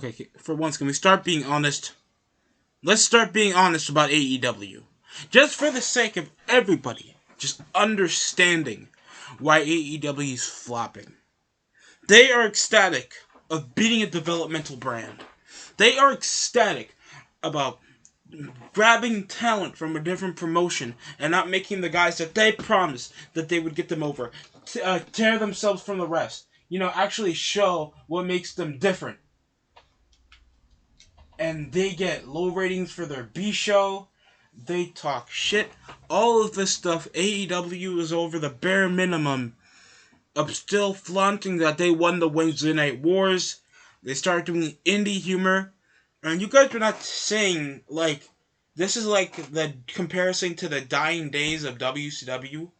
Okay, for once, can we start being honest? Let's start being honest about AEW. Just for the sake of everybody just understanding why AEW is flopping. They are ecstatic of beating a developmental brand. They are ecstatic about grabbing talent from a different promotion and not making the guys that they promised that they would get them over tear themselves from the rest. Actually show what makes them different. And they get low ratings for their B show. They talk shit. All of this stuff, AEW is over the bare minimum of still flaunting that they won the Wednesday Night Wars. They start doing indie humor. And you guys are not saying, this is like the comparison to the dying days of WCW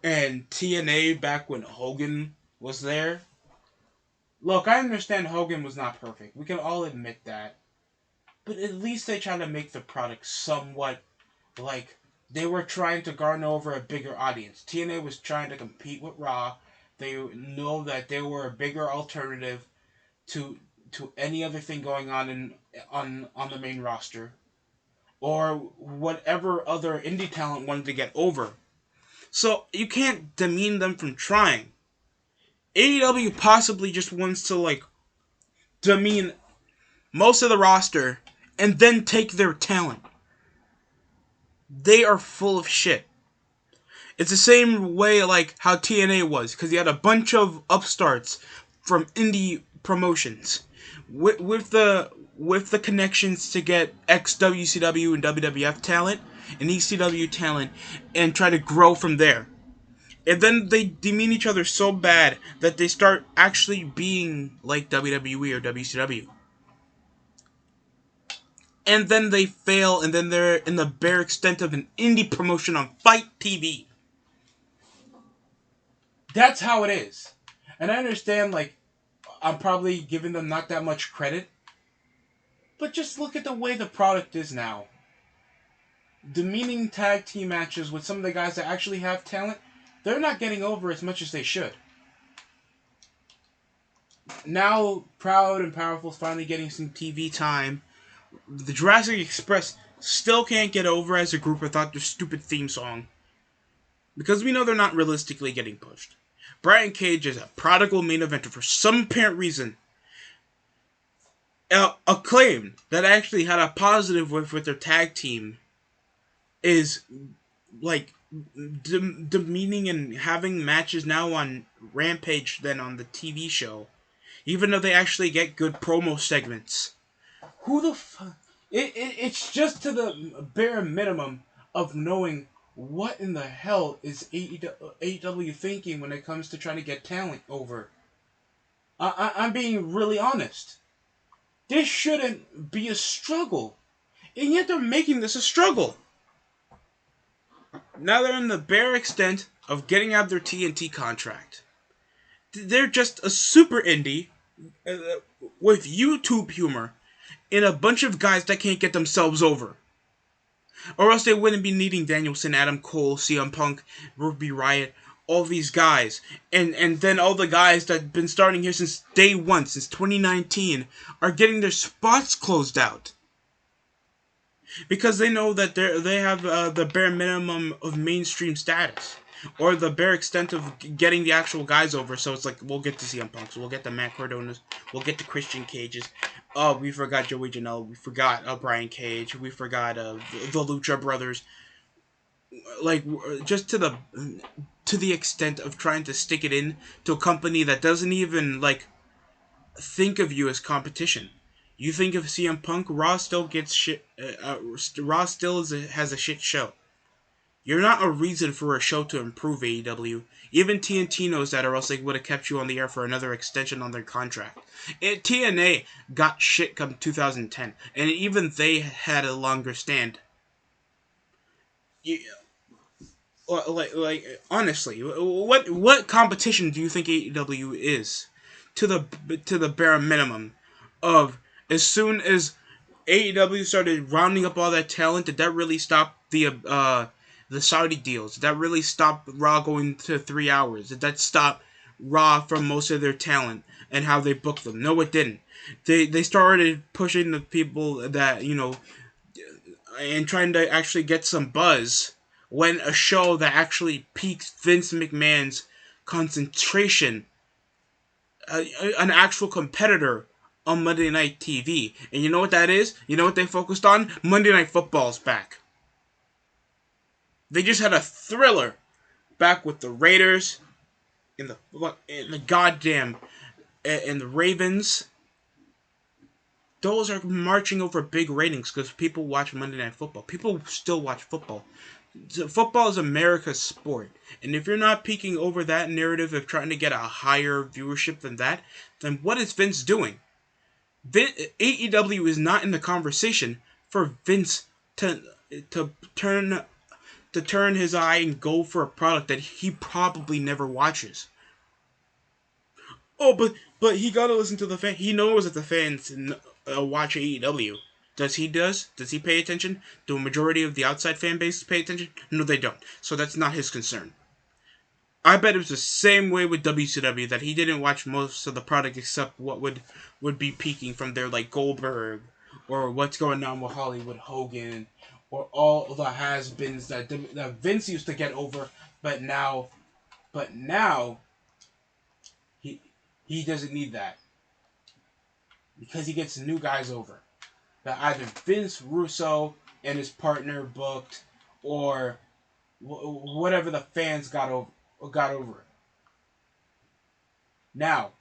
and TNA back when Hogan was there. Look, I understand Hogan was not perfect. We can all admit that. But at least they try to make the product somewhat like they were trying to garner over a bigger audience. TNA was trying to compete with Raw. They know that they were a bigger alternative to any other thing going on on the main roster, or whatever other indie talent wanted to get over. So you can't demean them from trying. AEW possibly just wants to demean most of the roster and then take their talent. They are full of shit. It's the same way how TNA was, because you had a bunch of upstarts from indie promotions with the connections to get ex-WCW and WWF talent and ECW talent and try to grow from there. And then they demean each other so bad that they start actually being like WWE or WCW. And then they fail, and then they're in the bare extent of an indie promotion on Fight TV. That's how it is. And I understand, I'm probably giving them not that much credit. But just look at the way the product is now. Demeaning tag team matches with some of the guys that actually have talent, they're not getting over as much as they should. Now, Proud and Powerful is finally getting some TV time. The Jurassic Express still can't get over as a group without their stupid theme song. Because we know they're not realistically getting pushed. Brian Cage is a prodigal main eventer for some apparent reason. Acclaim that actually had a positive with their tag team is demeaning and having matches now on Rampage than on the TV show. Even though they actually get good promo segments. Who the fuck? It's just to the bare minimum of knowing what in the hell is AEW thinking when it comes to trying to get talent over. I'm being really honest. This shouldn't be a struggle. And yet they're making this a struggle. Now they're in the bare extent of getting out their TNT contract. They're just a super indie with YouTube humor and a bunch of guys that can't get themselves over. Or else they wouldn't be needing Danielson, Adam Cole, CM Punk, Ruby Riott, all these guys. And then all the guys that have been starting here since day one, since 2019, are getting their spots closed out. Because they know that they have the bare minimum of mainstream status. Or the bare extent of getting the actual guys over. So it's we'll get to CM Punks, we'll get the Matt Cardonas, we'll get the Christian Cages. Oh, we forgot Joey Janela, we forgot Brian Cage, we forgot the Lucha Brothers. Just to the extent of trying to stick it in to a company that doesn't even think of you as competition. You think of CM Punk, Raw still gets shit. Raw still has a shit show. You're not a reason for a show to improve, AEW. Even TNT knows that, or else they would have kept you on the air for another extension on their contract. TNA got shit come 2010, and even they had a longer stand. Honestly, what competition do you think AEW is? To the bare minimum of, as soon as AEW started rounding up all that talent, did that really stop the Saudi deals? Did that really stop Raw going to 3 hours? Did that stop Raw from most of their talent and how they booked them. No, it didn't. They started pushing the people that and trying to actually get some buzz when a show that actually piques Vince McMahon's concentration, an actual competitor on Monday Night TV. And you know what that is? You know what they focused on? Monday Night Football's back. They just had a thriller back with the Raiders and the goddamn and the Ravens. Those are marching over big ratings because people watch Monday Night Football. People still watch football. Football is America's sport. And if you're not peeking over that narrative of trying to get a higher viewership than that, then what is Vince doing? AEW is not in the conversation for Vince to to turn turn his eye and go for a product that he probably never watches. Oh, but he gotta listen to the fan. He knows that the fans watch AEW. Does he pay attention? Do a majority of the outside fan base pay attention? No, they don't. So that's not his concern. I bet it was the same way with WCW that he didn't watch most of the product except what would be peaking from there, like Goldberg or what's going on with Hollywood Hogan or all the has-beens that Vince used to get over, but now he he doesn't need that because he gets new guys over that either Vince Russo and his partner booked or whatever the fans got over it. Now,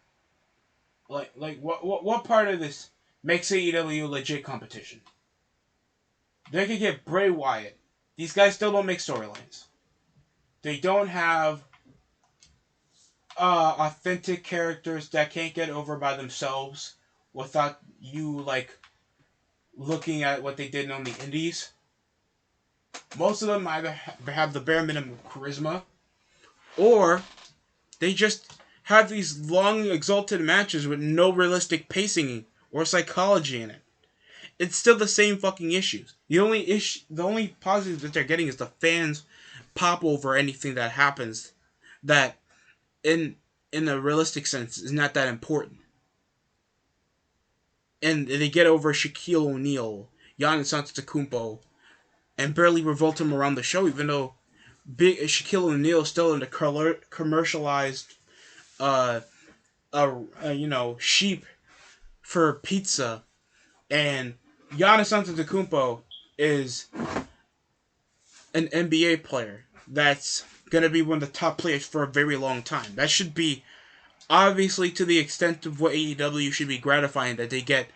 what part of this makes AEW legit competition? They could get Bray Wyatt. These guys still don't make storylines. They don't have authentic characters that can't get over by themselves without you looking at what they did on the indies. Most of them either have the bare minimum of charisma, or they just have these long, exalted matches with no realistic pacing or psychology in it. It's still the same fucking issues. The only positive that they're getting is the fans pop over anything that happens that, in a realistic sense, is not that important. And they get over Shaquille O'Neal, Giannis Antetokounmpo, and barely revolt him around the show, even though big Shaquille O'Neal is still in the commercialized, sheep for pizza, and Giannis Antetokounmpo is an NBA player that's gonna be one of the top players for a very long time. That should be obviously to the extent of what AEW should be gratifying that they get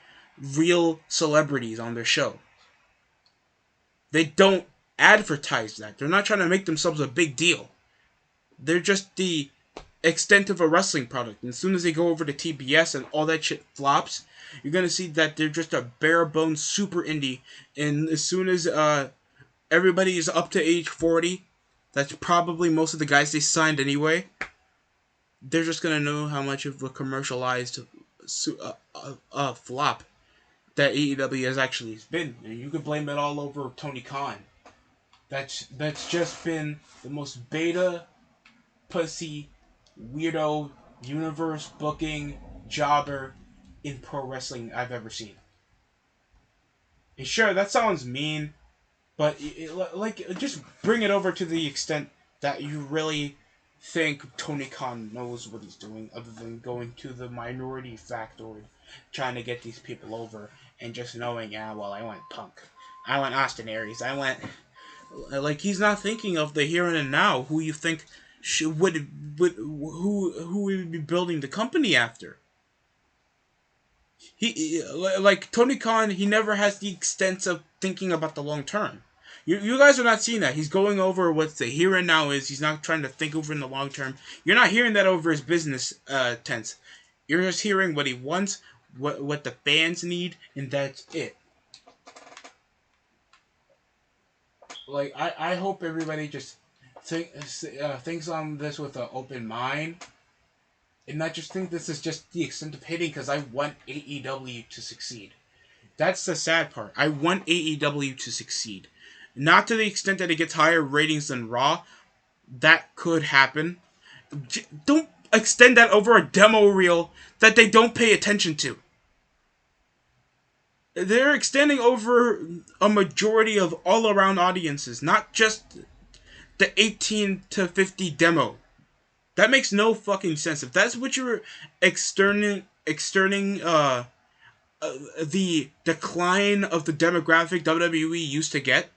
real celebrities on their show. They don't advertise that. They're not trying to make themselves a big deal. They're just the extent of a wrestling product. And as soon as they go over to TBS and all that shit flops, you're gonna see that they're just a bare bones super indie. And as soon as everybody is up to age 40, that's probably most of the guys they signed anyway. They're just gonna know how much of a commercialized flop that AEW has actually been. And you could blame it all over Tony Khan. That's just been the most beta, pussy, weirdo, universe booking jobber in pro wrestling I've ever seen. And sure, that sounds mean, but just bring it over to the extent that you really think Tony Khan knows what he's doing, other than going to the minority factoid, trying to get these people over, and just knowing, I went Punk, I went Austin Aries, I went he's not thinking of the here and now, who you think who would be building the company after. He like Tony Khan, he never has the extent of thinking about the long term. You guys are not seeing that. He's going over what the here and now is. He's not trying to think over in the long term. You're not hearing that over his business tense. You're just hearing what he wants, what the fans need, and that's it. I hope everybody just thinks on this with an open mind, and not just think this is just the extent of hitting, because I want AEW to succeed. That's the sad part. I want AEW to succeed. Not to the extent that it gets higher ratings than Raw. That could happen. Don't extend that over a demo reel that they don't pay attention to. They're extending over a majority of all around audiences, not just the 18 to 50 demo. That makes no fucking sense. If that's what you're externing the decline of the demographic WWE used to get,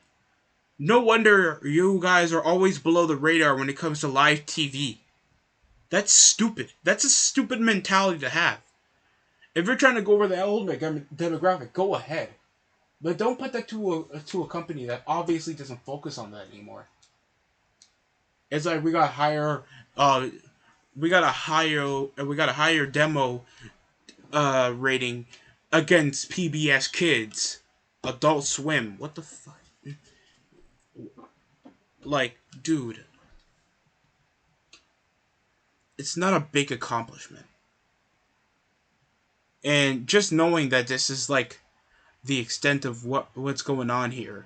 no wonder you guys are always below the radar when it comes to live TV. That's stupid. That's a stupid mentality to have. If you're trying to go over the old demographic, go ahead. But don't put that to a company that obviously doesn't focus on that anymore. It's like uh we got a higher demo rating against PBS Kids, Adult Swim. What the fuck? Like, dude, it's not a big accomplishment. And just knowing that this is like the extent of what's going on here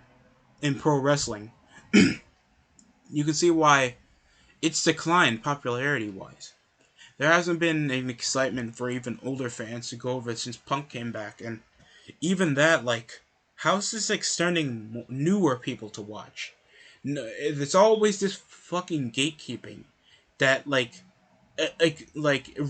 in pro wrestling, you can see why it's declined popularity wise. There hasn't been an excitement for even older fans to go over it since Punk came back, and even that, like, how's this extending newer people to watch? No, it's always this fucking gatekeeping that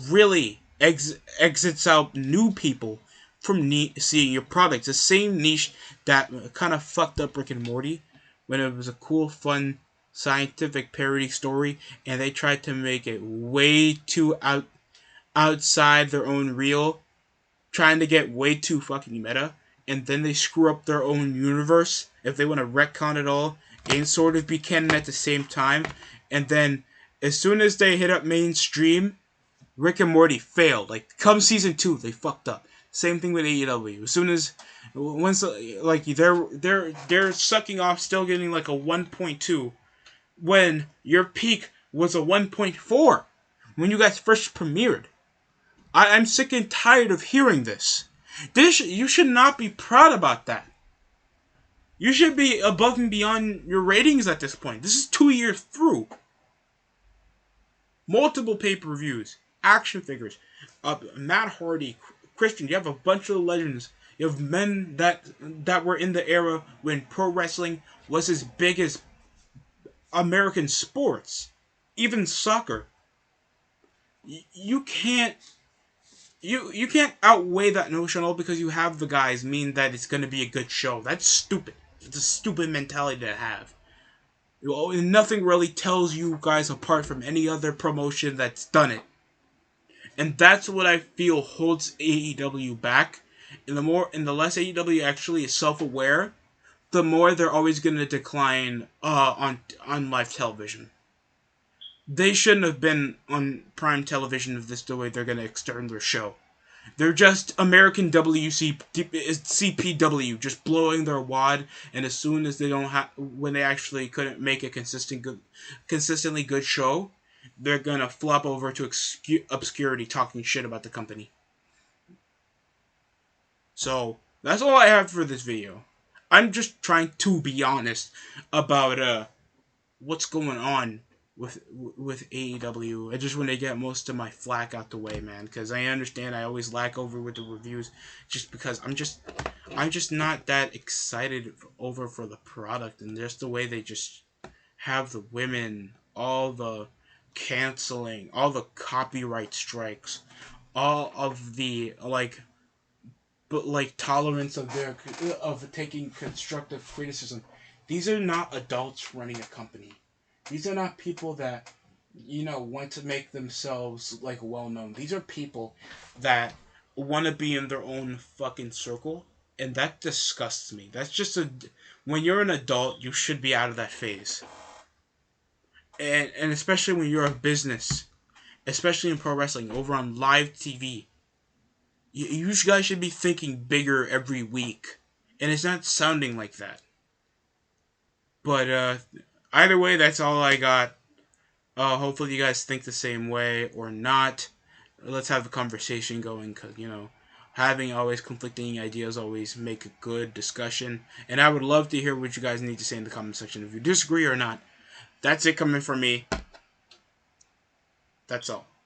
really exits out new people from seeing your products. The same niche that kind of fucked up Rick and Morty when it was a cool, fun, scientific parody story, and they tried to make it way too outside their own reel, trying to get way too fucking meta, and then they screw up their own universe if they want to retcon it all and sort of be canon at the same time, and then as soon as they hit up mainstream, Rick and Morty failed. Like, come season 2, they fucked up. Same thing with AEW. As soon as once like they're sucking off, still getting like a 1.2 when your peak was a 1.4 when you guys first premiered. I'm sick and tired of hearing this. You should not be proud about that. You should be above and beyond your ratings at this point. This is 2 years through. Multiple pay-per-views, action figures, Matt Hardy, Christian. You have a bunch of legends. You have men that were in the era when pro wrestling was as big as American sports, even soccer. You can't you can't outweigh that notion all because you have the guys mean that it's going to be a good show. That's stupid. It's a stupid mentality to have. Nothing really tells you guys apart from any other promotion that's done it. And that's what I feel holds AEW back. And the less AEW actually is self-aware, the more they're always going to decline on live television. They shouldn't have been on prime television if this is the way they're going to extend their show. They're just American CPW, just blowing their wad, and as soon as they don't have, when they actually couldn't make a consistently good show, they're gonna flop over to obscurity, talking shit about the company. So that's all I have for this video. I'm just trying to be honest about what's going on with AEW. I just want to get most of my flack out the way, man, because I understand I always lack over with the reviews just because I'm just not that excited over for the product, and just the way they just have the women, all the canceling, all the copyright strikes, all of the tolerance of taking constructive criticism. These are not adults running a company. These are not people that, want to make themselves, well known. These are people that want to be in their own fucking circle, and that disgusts me. That's just when you're an adult, you should be out of that phase. And especially when you're a business, especially in pro wrestling, over on live TV, you guys should be thinking bigger every week. And it's not sounding like that. But either way, that's all I got. Hopefully you guys think the same way or not. Let's have a conversation going, because, having always conflicting ideas always make a good discussion. And I would love to hear what you guys need to say in the comment section if you disagree or not. That's it coming from me. That's all.